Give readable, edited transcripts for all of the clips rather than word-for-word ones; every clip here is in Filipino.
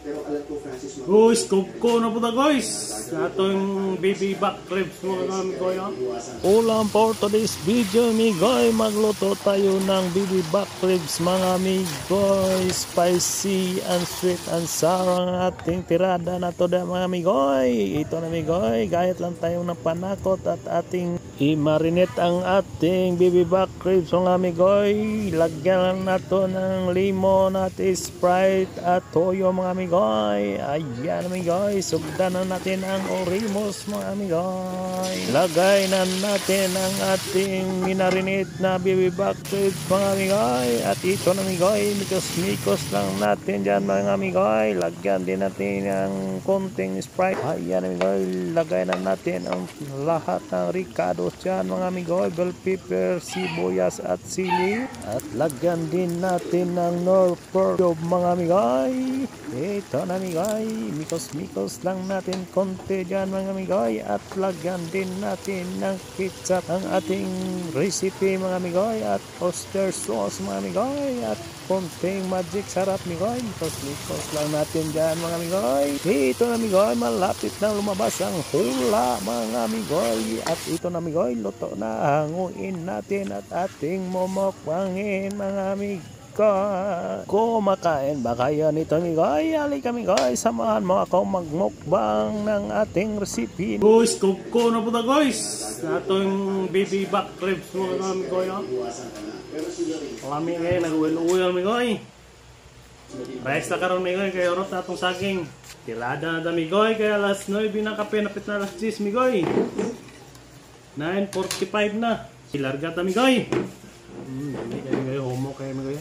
Guys, ko na po ta guys. Atong baby back ribs mga kami kuya. Ulam for today's video migoy, magluto tayo ng baby back ribs mga migoy. Spicy and sweet and sour ang ating tirada na to da mga migoy. Ito na migoy, gayat lang tayo ng panakot at ating i-marinate ang ating baby back ribs mga migoy. Lagyan lang nato ng limon at Sprite at toyo mga migoy. Ayan migoy, sugdan na natin ang orimos mga migoy. Lagay na natin ang ating minarinate na baby back ribs mga migoy. At ito na migoy, mikos-mikos lang natin dyan mga migoy. Lagyan din natin ang konting Sprite. Ayan migoy, lagay na natin ang lahat ng ricados dyan mga migoy. Bell pepper, sibuyas at sili. At lagyan din natin ng nor pork mga migoy. Ito na migoy, mikos-mikos lang natin konti dyan mga migoy. At lagyan din natin ng ketchup ang ating recipe mga migoy. At oyster sauce mga migoy. At konting magic sarap migoy. Mikos-mikos lang natin dyan mga migoy. Ito na migoy, malapit na lumabas ang hula mga migoy. At ito na migoy, luto na. Hanguin natin at ating momokbangin mga migoy. Kumakain ba kayo nito migoy? Halika migoy, samahan mo ako magmukbang ng ating recipe. Guys, ko na po ta guys. Atong baby back ribs mga kami kuya. Lami ngayon, nag-uwil-uwil migoy. Rice na karon migoy, kaya orot na itong saging. Tirada na da migoy, kaya alas 9 na kape, napit na alas 10 migoy. 9:45 na. Ilarga ta migoy. Dami kayo migoy, homo kayo migoy.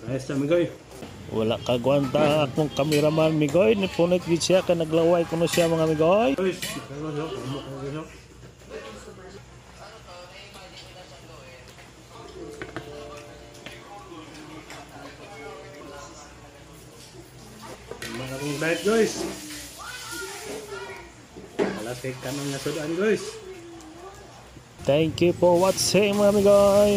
Rice na migoy. Wala kagwanta akong kameraman migoy. Nipunit gid siya kay naglaway kuno siya mga migoy. Guys, homo kayo. Mga kong diet guys. Alas kay kanang nasudaan guys. Thank you for watching mga migoy.